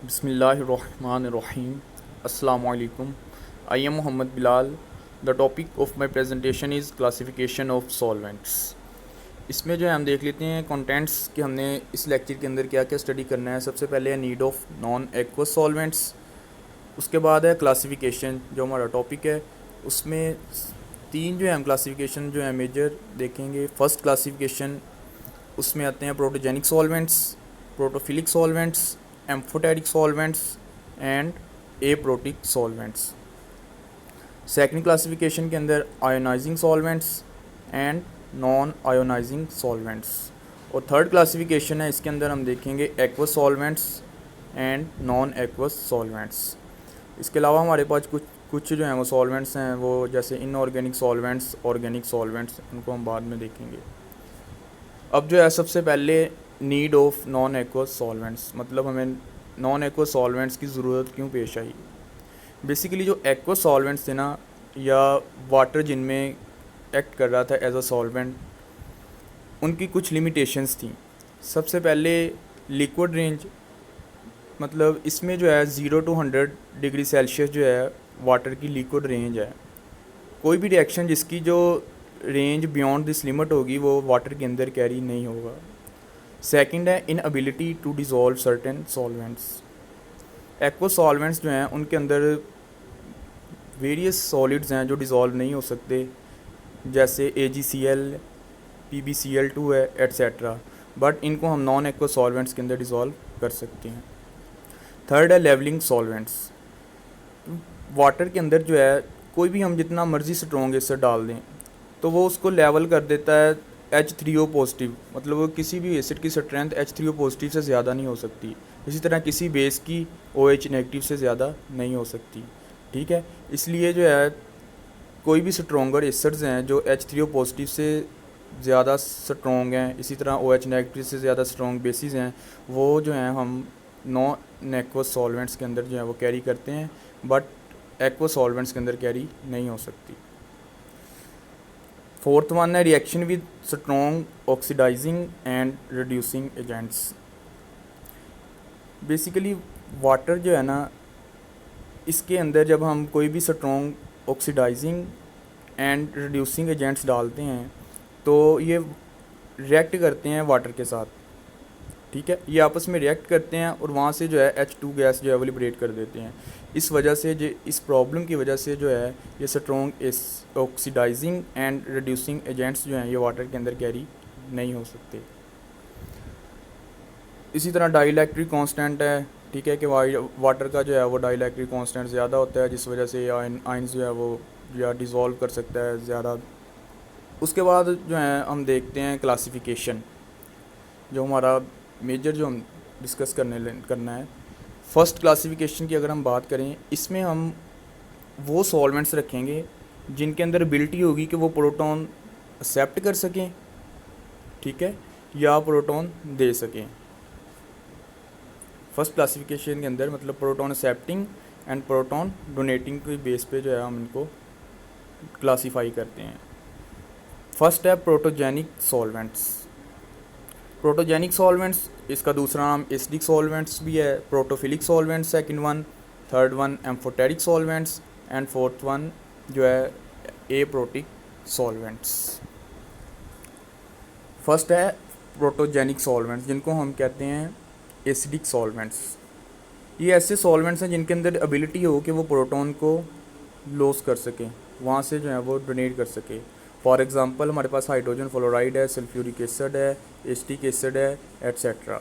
बिस्मिल्लाहिर्रहमानिर्रहीम। अस्सलामु अलैकुम। I am Mohammad Bilal. The topic of my presentation is classification of solvents. इसमें जो है हम देख लेते हैं कंटेंट्स कि हमने इस लेक्चर के अंदर क्या क्या स्टडी करना है। सबसे पहले है need of non aqueous solvents. उसके बाद है क्लासिफिकेशन जो हमारा टॉपिक है। उसमें तीन जो है हम क्लासिफिकेशन जो है मेजर देखेंगे। फर्स्ट क्लासिफिकेशन उसमें आते हैं protogenic solvents, protophilic solvents, amphoteric solvents and aprotic solvents. Second classification के अंदर ionising solvents and non ionising solvents. और थर्ड क्लासिफिकेशन है इसके अंदर हम देखेंगे aqueous solvents and non aqueous solvents. इसके अलावा हमारे पास कुछ जो हैं वो सॉल्वेंट्स हैं, वो जैसे इनऑर्गेनिक सॉल्वेंट्स, ऑर्गेनिक सॉल्वेंट्स, उनको हम बाद में देखेंगे। अब जो है सबसे पहले need of non aqueous solvents, मतलब हमें नॉन एक्वस सॉल्वेंट्स की ज़रूरत क्यों पेश आई। बेसिकली जो एक्वस सॉल्वेंट्स थे ना, या वाटर जिनमें एक्ट कर रहा था एज अ सॉल्वेंट, उनकी कुछ लिमिटेशंस थी। सबसे पहले लिक्विड रेंज, मतलब इसमें जो है 0 to 100 डिग्री सेल्सियस जो है वाटर की लिक्विड रेंज है। कोई भी रिएक्शन जिसकी जो रेंज बियॉन्ड दिस लिमिट होगी वो वाटर के अंदर कैरी नहीं होगा। सेकंड है inability to dissolve certain solvents. Aqua solvents जो हैं उनके अंदर वेरियस सॉलिड्स हैं जो डिज़ोल्व नहीं हो सकते, जैसे AgCl, PbCl2 है एट्सेट्रा, बट इनको हम नॉन एक्वा सॉल्वेंट्स के अंदर डिज़ोल्व कर सकते हैं। थर्ड है लेवलिंग सॉल्वेंट्स। वाटर के अंदर जो है कोई भी हम जितना मर्ज़ी स्ट्रॉन्ग एसिड डाल दें तो वो उसको लेवल कर देता है H3O पॉजिटिव, मतलब वो किसी भी एसिड की स्ट्रेंथ H3O पॉजिटिव से ज़्यादा नहीं हो सकती। इसी तरह किसी बेस की OH नेगेटिव से ज़्यादा नहीं हो सकती। ठीक है, इसलिए जो है कोई भी स्ट्रॉन्गर एसिड्स हैं जो H3O पॉजिटिव से ज़्यादा स्ट्रॉन्ग हैं, इसी तरह OH नेगेटिव से ज़्यादा स्ट्रॉन्ग बेसिस हैं, वो जो हैं हम नॉन एक्वस सॉल्वेंट्स के अंदर जो है वो कैरी करते हैं, बट एक्वस सॉल्वेंट्स के अंदर कैरी नहीं हो सकती। फोर्थ वन है reaction with strong oxidising and reducing agents. Basically water जो है ना, इसके अंदर जब हम कोई भी strong oxidising and reducing agents डालते हैं तो ये रिएक्ट करते हैं वाटर के साथ। ठीक है, ये आपस में रिएक्ट करते हैं और वहाँ से जो है H2 गैस जो है वो लिबरेट कर देते हैं। इस वजह से जो इस प्रॉब्लम की वजह से जो है ये strong oxidising and reducing agents जो हैं ये वाटर के अंदर कैरी नहीं हो सकते। इसी तरह डाइइलेक्ट्रिक कांस्टेंट है। ठीक है, कि वाटर का जो है वो डाइइलेक्ट्रिक कांस्टेंट ज़्यादा होता है, जिस वजह से आयंस जो है वो या डिज़ोल्व कर सकता है ज़्यादा। उसके बाद जो है हम देखते हैं क्लासिफिकेशन, जो हमारा मेजर जो हम डिस्कस करना है। फर्स्ट क्लासिफिकेशन की अगर हम बात करें, इसमें हम वो सॉल्वेंट्स रखेंगे जिनके अंदर एबिलिटी होगी कि वो प्रोटॉन एक्सेप्ट कर सकें, ठीक है, या प्रोटॉन दे सकें। फर्स्ट क्लासिफिकेशन के अंदर मतलब proton accepting and proton donating के बेस पे जो है हम इनको क्लासीफाई करते हैं। फर्स्ट है प्रोटोजेनिक सॉल्वेंट्स। प्रोटोजेनिक सॉल्वेंट्स, इसका दूसरा नाम एसिडिक सॉल्वेंट्स भी है। Protophilic solvents second one, third one amphoteric solvents and fourth one जो है एप्रोटिक सॉल्वेंट्स। फर्स्ट है प्रोटोजेनिक सॉल्वेंट्स, जिनको हम कहते हैं एसिडिक सॉल्वेंट्स। ये ऐसे सॉल्वेंट्स हैं जिनके अंदर एबिलिटी हो कि वो प्रोटॉन को लॉस कर सकें, वहाँ से जो है वो डोनेट कर सके। फॉर एग्ज़ाम्पल हमारे पास हाइड्रोजन फ्लोराइड है, सल्फ्यूरिक एसिड है, एसिटिक एसिड है, एट्सेट्रा।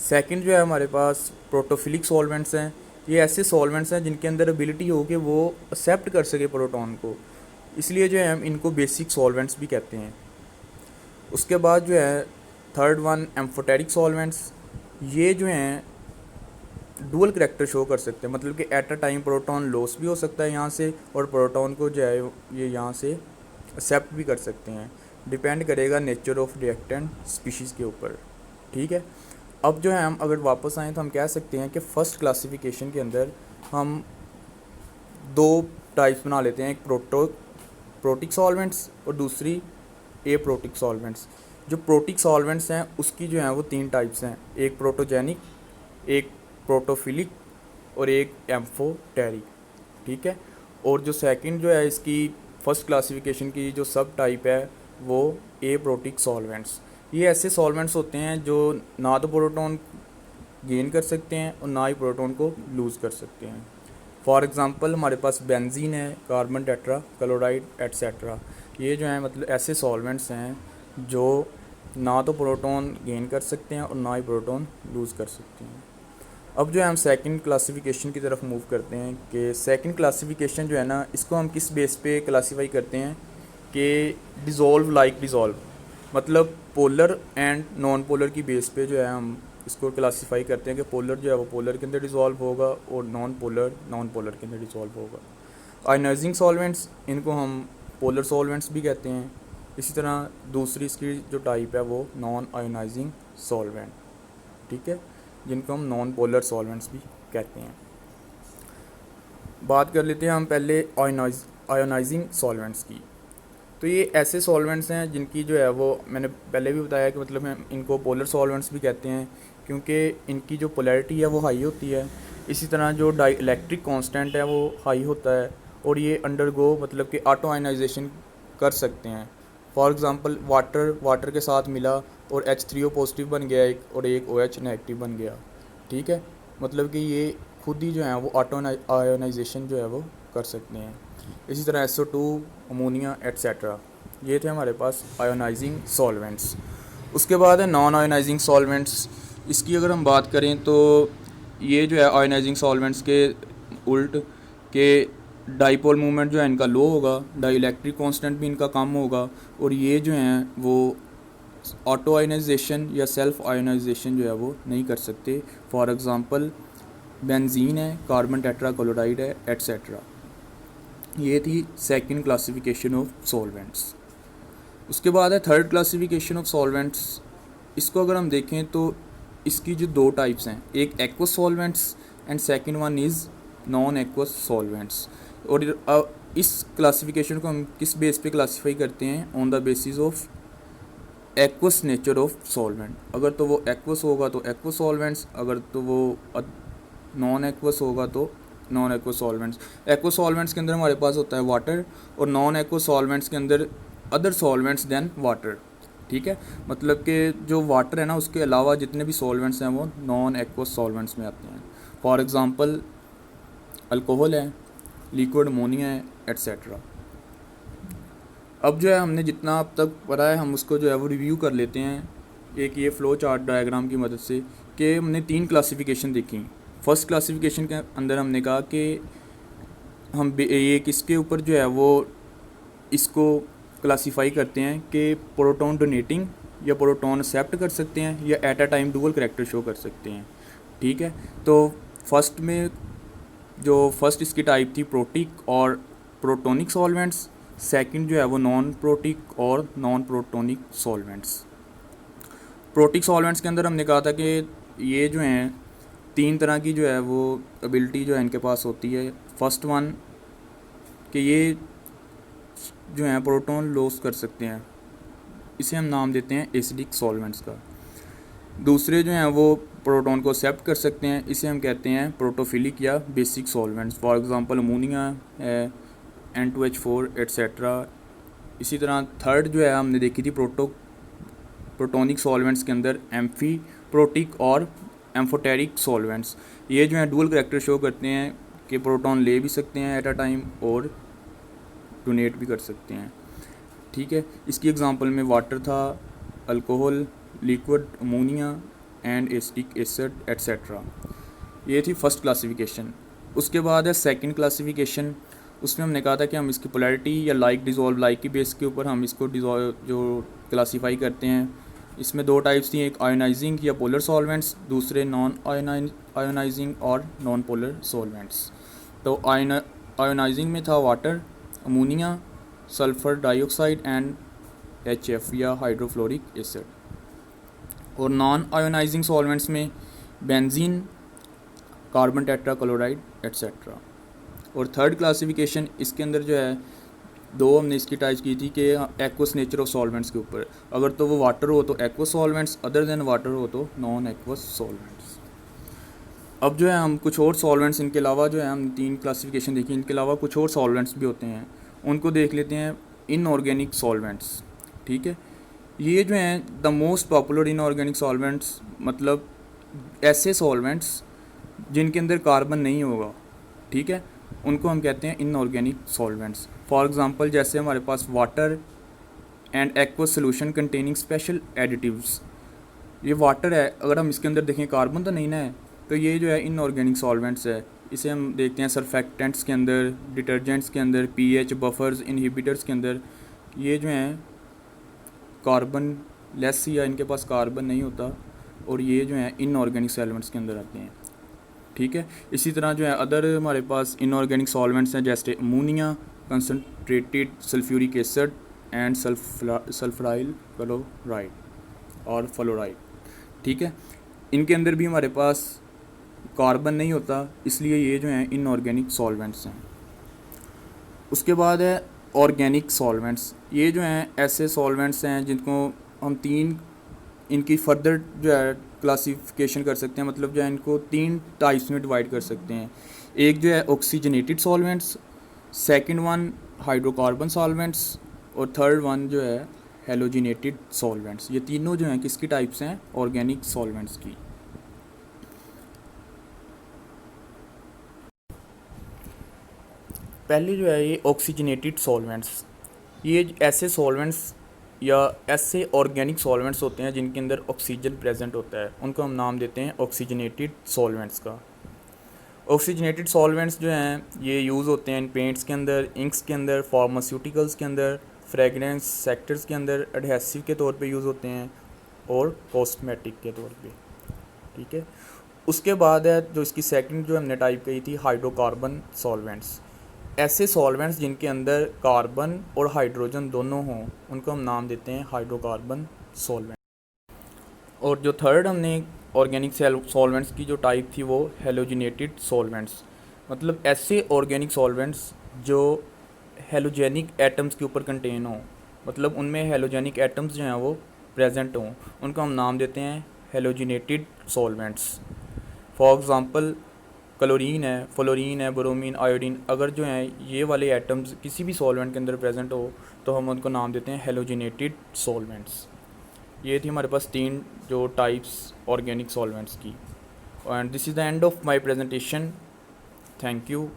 सेकंड जो है हमारे पास प्रोटोफिलिक सॉल्वेंट्स हैं। ये ऐसे सॉल्वेंट्स हैं जिनके अंदर एबिलिटी हो कि वो एक्सेप्ट कर सके प्रोटॉन को, इसलिए जो है हम इनको बेसिक सॉल्वेंट्स भी कहते हैं। उसके बाद जो है थर्ड वन एम्फोटेरिक सॉल्वेंट्स। ये जो हैं डुअल करैक्टर शो कर सकते हैं, मतलब कि at a time proton loss भी हो सकता है यहाँ से, और प्रोटॉन को जो है ये यहाँ से एक्सेप्ट भी कर सकते हैं। डिपेंड करेगा नेचर ऑफ रिएक्टेंट स्पीशीज़ के ऊपर। ठीक है, अब जो है हम अगर वापस आएँ तो हम कह सकते हैं कि फ़र्स्ट क्लासिफिकेशन के अंदर हम दो टाइप्स बना लेते हैं, एक प्रोटिक सॉल्वेंट्स और दूसरी एप्रोटिक सॉल्वेंट्स। जो प्रोटिक सॉल्वेंट्स हैं उसकी जो है वो तीन टाइप्स हैं, एक प्रोटोजेनिक, एक प्रोटोफिलिक और एक एम्फोटेरिक, ठीक है। और जो सेकंड जो है इसकी फर्स्ट क्लासिफिकेशन की जो सब टाइप है वो एप्रोटिक सॉल्वेंट्स। ये ऐसे सॉल्वेंट्स होते हैं जो ना तो प्रोटॉन गेन कर सकते हैं और ना ही प्रोटॉन को लूज़ कर सकते हैं। फॉर एग्ज़ाम्पल हमारे पास बेंजीन है, कार्बन टेट्रा क्लोराइड एट्सेट्रा। ये जो है मतलब ऐसे सॉल्वेंट्स हैं जो ना तो प्रोटॉन गेन कर सकते हैं और ना ही प्रोटॉन लूज़ कर सकते हैं। अब जो है हम सेकंड क्लासिफिकेशन की तरफ मूव करते हैं कि सेकंड क्लासिफिकेशन जो है ना, इसको हम किस बेस पे क्लासीफाई करते हैं कि डिज़ोल्व लाइक डिज़ोल्व, मतलब पोलर एंड नॉन पोलर की बेस पे जो है हम इसको क्लासीफाई करते हैं कि पोलर जो है वो पोलर के अंदर डिज़ोल्व होगा और नॉन पोलर के अंदर डिज़ोल्व होगा। आयनाइजिंग सॉल्वेंट्स, इनको हम पोलर सॉल्वेंट्स भी कहते हैं। इसी तरह दूसरी इसकी जो टाइप है वो नॉन आयनाइजिंग सॉल्वेंट, ठीक है, जिनको हम नॉन पोलर सॉल्वेंट्स भी कहते हैं। बात कर लेते हैं हम पहले आयोनाइजिंग सॉल्वेंट्स की। तो ये ऐसे सॉल्वेंट्स हैं जिनकी जो है वो मैंने पहले भी बताया कि मतलब हम इनको पोलर सॉल्वेंट्स भी कहते हैं क्योंकि इनकी जो पोलैरिटी है वो हाई होती है। इसी तरह जो डाइलेक्ट्रिक कांस्टेंट है वो हाई होता है और ये अंडरगो मतलब कि ऑटो आयनाइजेशन कर सकते हैं। फॉर एग्ज़ाम्पल वाटर के साथ मिला और H3O पॉजिटिव बन गया एक और एक OH नेगेटिव बन गया, ठीक है, मतलब कि ये खुद ही जो है वो ऑटो आयोनाइजेशन जो है वो कर सकते हैं। इसी तरह SO2, अमोनिया एट्सेट्रा, ये थे हमारे पास आयोनाइजिंग सॉल्वेंट्स। उसके बाद है नॉन आयोनाइजिंग सॉल्वेंट्स। इसकी अगर हम बात करें तो ये जो है आयोनाइजिंग सॉल्वेंट्स के उल्ट के डाइपोल मूवमेंट जो है इनका लो होगा, डाइलेक्ट्रिक कांस्टेंट भी इनका कम होगा और ये जो हैं वो ऑटो आयोनाइजेशन या सेल्फ आयोनाइजेशन जो है वो नहीं कर सकते। फॉर एग्ज़ाम्पल बेंजीन है, कार्बन टेट्रा क्लोराइड है एट्सेट्रा। ये थी सेकंड क्लासिफिकेशन ऑफ सॉल्वेंट्स। उसके बाद है थर्ड क्लासिफिकेशन ऑफ सॉल्वेंट्स। इसको अगर हम देखें तो इसकी जो दो टाइप्स हैं, एक aqueous solvents and second one is non aqueous solvents. और इस क्लासिफिकेशन को हम किस बेस पे क्लासीफाई करते हैं, on the basis of aqueous nature of solvent. अगर तो वो एक्वस होगा तो एक्वस सॉल्वेंट्स, अगर तो वो नॉन एक्वस होगा तो non aqueous solvents. Aqueous solvents के अंदर हमारे पास होता है वाटर और नॉन एक्वस सॉल्वेंट्स के अंदर अदर सॉल्वेंट्स देन वाटर, ठीक है, मतलब कि जो वाटर है ना उसके अलावा जितने भी सॉल्वेंट्स हैं वो नॉन एक्वस सॉल्वेंट्स में आते हैं। फॉर एग्ज़ाम्पल अल्कोहल है, लिक्विड अमोनिया है एट्सेट्रा। अब जो है हमने जितना अब तक पढ़ा है हम उसको जो है वो रिव्यू कर लेते हैं एक ये फ़्लो चार्ट डायग्राम की मदद से कि हमने 3 क्लासिफिकेशन देखी। फर्स्ट क्लासिफिकेशन के अंदर हमने कहा कि हम ये किसके ऊपर जो है वो इसको क्लासीफाई करते हैं कि प्रोटॉन डोनेटिंग या प्रोटॉन एक्सेप्ट कर सकते हैं या at a time dual character show कर सकते हैं, ठीक है। तो फर्स्ट में जो फर्स्ट इसकी टाइप थी प्रोटिक और प्रोटोनिक सॉल्वेंट्स, सेकंड जो है वो नॉन प्रोटिक और non protonic solvents. Protic solvents के अंदर हमने कहा था कि ये जो हैं 3 तरह की जो है वो एबिलिटी जो है इनके पास होती है। फर्स्ट वन कि ये जो हैं प्रोटॉन लॉस कर सकते हैं, इसे हम नाम देते हैं एसिडिक सॉल्वेंट्स का। दूसरे जो हैं वो प्रोटॉन को एक्सेप्ट कर सकते हैं, इसे हम कहते हैं प्रोटोफिलिक या basic solvents. For example ammonia है, N2H4 एट्सेट्रा। इसी तरह थर्ड जो है हमने देखी थी प्रोटोनिक सॉल्वेंट्स के अंदर एम्फी प्रोटिक और एम्फोटेरिक सॉल्वेंट्स। ये जो है डुअल करैक्टर शो करते हैं कि प्रोटॉन ले भी सकते हैं एट अ टाइम और डोनेट भी कर सकते हैं, ठीक है। इसकी एग्जांपल में वाटर था, alcohol, liquid ammonia and acetic acid etcetera. ये थी फर्स्ट क्लासिफिकेशन। उसके बाद है सेकंड क्लासिफिकेशन। उसमें हमने कहा था कि हम इसकी पोलैरिटी या लाइक डिज़ोल्व लाइक की बेस के ऊपर हम इसको जो क्लासीफाई करते हैं। इसमें 2 टाइप्स थी, एक आयोनाइजिंग या पोलर सॉल्वेंट्स, दूसरे नॉन आयोनाइजिंग और नॉन पोलर सॉल्वेंट्स। तो आयोनाइजिंग में था water, ammonia, sulphur dioxide and HF या हाइड्रोफ्लोरिक एसिड। और नॉन आयोनाइजिंग सॉल्वेंट्स में benzene, carbon tetra chloride etcetera. और थर्ड क्लासिफिकेशन इसके अंदर जो है 2 हमने इसकी टाइप की थी कि एक्वस नेचर ऑफ सॉल्वेंट्स के ऊपर, अगर तो वो वाटर हो तो aqueous solvents, other than water हो तो नॉन एक्वस सॉल्वेंट्स। अब जो है हम कुछ और सॉल्वेंट्स, इनके अलावा जो है हम 3 क्लासिफिकेशन देखी, इनके अलावा कुछ और सॉल्वेंट्स भी होते हैं, उनको देख लेते हैं। इनऑर्गेनिक सॉल्वेंट्स, ठीक है। ये जो हैं the most popular inorganic solvents, मतलब ऐसे सॉल्वेंट्स जिनके अंदर कार्बन नहीं होगा, ठीक है, उनको हम कहते हैं इनऑर्गेनिक सॉल्वेंट्स। फॉर एग्जांपल जैसे हमारे पास water and aqua solution containing special additives. ये वाटर है, अगर हम इसके अंदर देखें कार्बन तो नहीं ना है, तो ये जो है इनऑर्गेनिक सॉल्वेंट्स है। इसे हम देखते हैं सरफेक्टेंट्स के अंदर, डिटर्जेंट्स के अंदर, पीएच बफर्स, इनहिबिटर्स के अंदर। ये जो हैं कार्बन लेस या इनके पास कार्बन नहीं होता, और ये जो है इनऑर्गेनिक सॉल्वेंट्स के अंदर आते हैं, ठीक है। इसी तरह जो है अदर हमारे पास इनऑर्गेनिक सॉल्वेंट्स हैं, जैसे ammonia, concentrated sulphuric acid and sulphuryl chloride और फ्लोराइड, ठीक है। इनके अंदर भी हमारे पास कार्बन नहीं होता, इसलिए ये जो हैं इनऑर्गेनिक सॉल्वेंट्स हैं। उसके बाद है ऑर्गेनिक सॉल्वेंट्स। ये जो हैं ऐसे सॉल्वेंट्स हैं जिनको हम 3 इनकी फर्दर जो है क्लासिफिकेशन कर सकते हैं, मतलब जो है इनको 3 टाइप्स में डिवाइड कर सकते हैं। एक जो है oxygenated solvents, second one hydrocarbon solvents, और थर्ड वन जो है हेलोजिनेटेड सॉल्वेंट्स। ये तीनों जो हैं किसकी टाइप्स हैं? ऑर्गेनिक सॉल्वेंट्स की। पहले जो है ये ऑक्सीजनेटेड सॉल्वेंट्स, ये ऐसे सॉल्वेंट्स या ऐसे ऑर्गेनिक सॉल्वेंट्स होते हैं जिनके अंदर ऑक्सीजन प्रेजेंट होता है, उनको हम नाम देते हैं ऑक्सीजनेटेड सॉल्वेंट्स का। ऑक्सीजनेटेड सॉल्वेंट्स जो हैं ये यूज़ होते हैं इन पेंट्स के अंदर, इंक्स के अंदर, फार्मास्यूटिकल्स के अंदर, फ्रेगरेंस सेक्टर्स के अंदर एडहेसिव के तौर पे यूज़ होते हैं, और कॉस्मेटिक के तौर पे, ठीक है। उसके बाद है जो इसकी सेकंड जो हमने टाइप कही थी, हाइड्रोकार्बन सॉल्वेंट्स। ऐसे सॉल्वेंट्स जिनके अंदर कार्बन और हाइड्रोजन दोनों हों, उनको हम नाम देते हैं हाइड्रोकार्बन सॉल्वेंट। और जो थर्ड हमने ऑर्गेनिक सॉल्वेंट्स की जो टाइप थी वो हेलोजिनेटेड सॉल्वेंट्स, मतलब ऐसे ऑर्गेनिक सॉल्वेंट्स जो हेलोजेनिक एटम्स के ऊपर कंटेन हों, मतलब उनमें हेलोजेनिक एटम्स जो हैं वो प्रेजेंट हों, उनको हम नाम देते हैं halogenated solvents. For example chlorine है, फ्लोरीन है, ब्रोमीन, आयोडीन, अगर जो हैं ये वाले एटम्स किसी भी सॉल्वेंट के अंदर प्रेजेंट हो तो हम उनको नाम देते हैं हेलोजिनेटेड सॉल्वेंट्स। ये थी हमारे पास 3 जो टाइप्स ऑर्गेनिक सॉल्वेंट्स की। And this is the end of my presentation. Thank you.